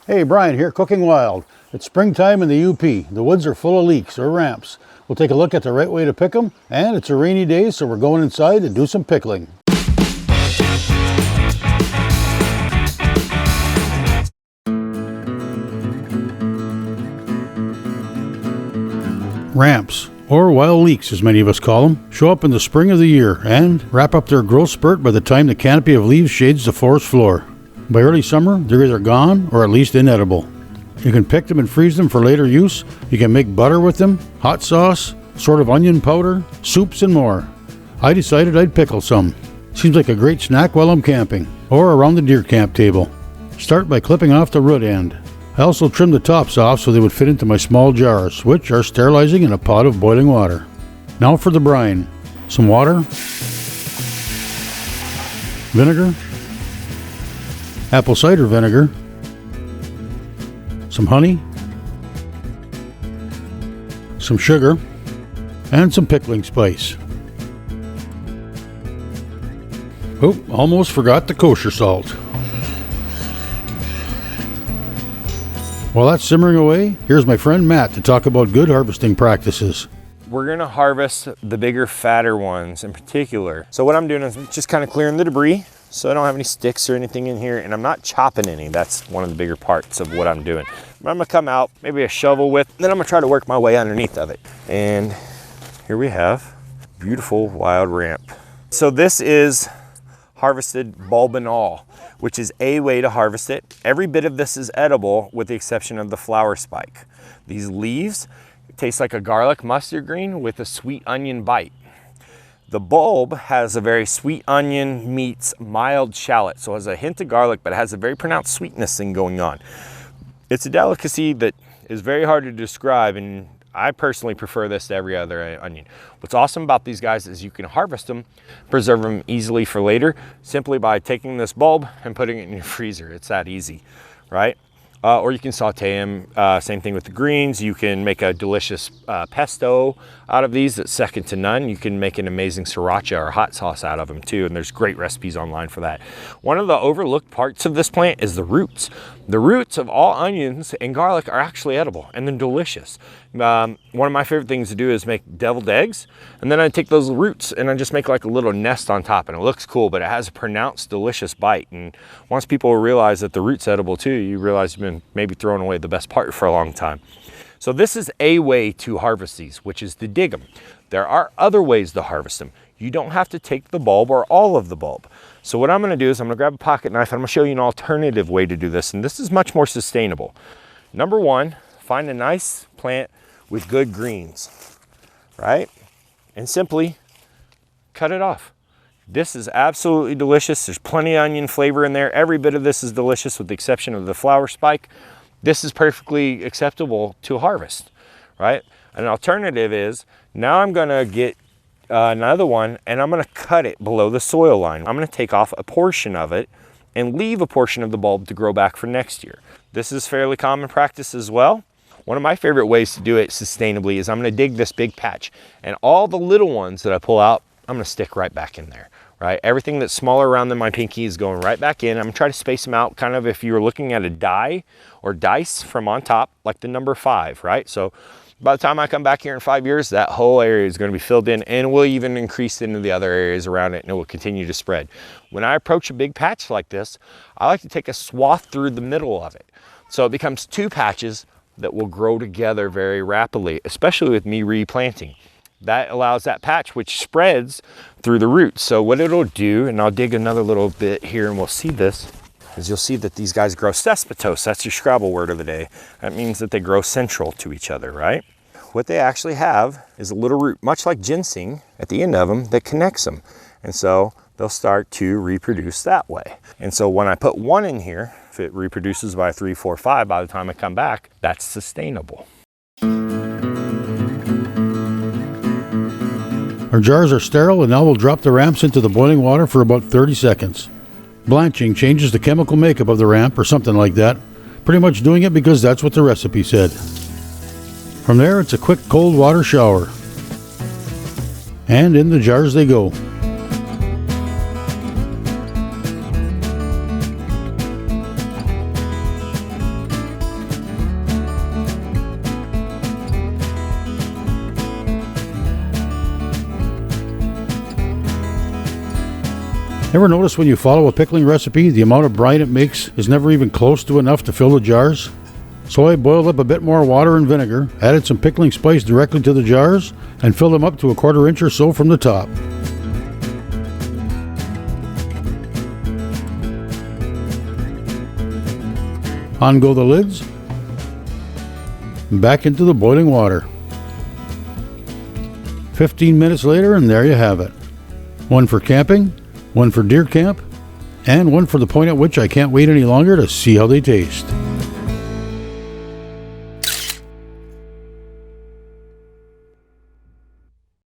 Hey, Brian here, Cooking Wild. It's springtime in the UP. The woods are full of leeks or ramps. We'll take a look at the right way to pick them, and it's a rainy day, so we're going inside to do some pickling. Ramps, or wild leeks as many of us call them, show up in the spring of the year and wrap up their growth spurt by the time the canopy of leaves shades the forest floor. By early summer, they're either gone or at least inedible. You can pick them and freeze them for later use. You can make butter with them, hot sauce, sort of onion powder, soups, and more. I decided I'd pickle some. Seems like a great snack while I'm camping, or around the deer camp table. Start by clipping off the root end. I also trimmed the tops off so they would fit into my small jars, which are sterilizing in a pot of boiling water. Now for the brine. Some water, vinegar, apple cider vinegar, some honey, some sugar, and some pickling spice. Oh, almost forgot the kosher salt. While that's simmering away, here's my friend Matt to talk about good harvesting practices. We're gonna harvest the bigger, fatter ones in particular. So what I'm doing is just kind of clearing the debris, so I don't have any sticks or anything in here, and I'm not chopping any. That's one of the bigger parts of what I'm doing. But I'm gonna come out, maybe a shovel width, then I'm gonna try to work my way underneath of it. And here we have beautiful wild ramp. So this is harvested bulb and all, which is a way to harvest it. Every bit of this is edible with the exception of the flower spike. These leaves taste like a garlic mustard green with a sweet onion bite. The bulb has a very sweet onion meets mild shallot, so it has a hint of garlic, but it has a very pronounced sweetness thing going on. It's a delicacy that is very hard to describe, and I personally prefer this to every other onion. What's awesome about these guys is you can harvest them, preserve them easily for later, simply by taking this bulb and putting it in your freezer. It's that easy, right? Or you can saute them, same thing with the greens. You can make a delicious pesto out of these that's second to none. You can make an amazing sriracha or hot sauce out of them too, and there's great recipes online for that. One of the overlooked parts of this plant is the roots. The roots of all onions and garlic are actually edible, and they're delicious. One of my favorite things to do is make deviled eggs, and then I take those roots and I just make like a little nest on top, and it looks cool, but it has a pronounced delicious bite. And once people realize that the root's edible too, you realize you've been maybe throwing away the best part for a long time. So this is a way to harvest these, which is to dig them. There are other ways to harvest them. You don't have to take the bulb or all of the bulb. So what I'm gonna do is I'm gonna grab a pocket knife and I'm gonna show you an alternative way to do this, and this is much more sustainable. Number one, find a nice plant with good greens, right? And simply cut it off. This is absolutely delicious. There's plenty of onion flavor in there. Every bit of this is delicious with the exception of the flower spike. This is perfectly acceptable to harvest, right? An alternative is, now I'm gonna get another one and I'm gonna cut it below the soil line. I'm gonna take off a portion of it and leave a portion of the bulb to grow back for next year. This is fairly common practice as well. One of my favorite ways to do it sustainably is I'm gonna dig this big patch, and all the little ones that I pull out, I'm gonna stick right back in there, right? Everything that's smaller around than my pinky is going right back in. I'm gonna try to space them out kind of if you were looking at a die or dice from on top, like the number 5, right? So by the time I come back here in 5 years, that whole area is gonna be filled in, and we'll even increase into the other areas around it, and it will continue to spread. When I approach a big patch like this, I like to take a swath through the middle of it. So it becomes 2 patches that will grow together very rapidly, especially with me replanting. That allows that patch, which spreads through the roots. So what it'll do, and I'll dig another little bit here and we'll see this, is you'll see that these guys grow cespitose. That's your Scrabble word of the day. That means that they grow central to each other, right? What they actually have is a little root, much like ginseng, at the end of them that connects them. And so they'll start to reproduce that way. And so when I put one in here, if it reproduces by 3, 4, 5, by the time I come back, that's sustainable. Our jars are sterile, and now we'll drop the ramps into the boiling water for about 30 seconds. Blanching changes the chemical makeup of the ramp or something like that. Pretty much doing it because that's what the recipe said. From there, it's a quick cold water shower. And in the jars they go. Ever notice when you follow a pickling recipe, the amount of brine it makes is never even close to enough to fill the jars? So I boiled up a bit more water and vinegar, added some pickling spice directly to the jars, and filled them up to a 1/4 inch or so from the top. On go the lids, and back into the boiling water. 15 minutes later, and there you have it. One for camping, one for deer camp, and one for the point at which I can't wait any longer to see how they taste.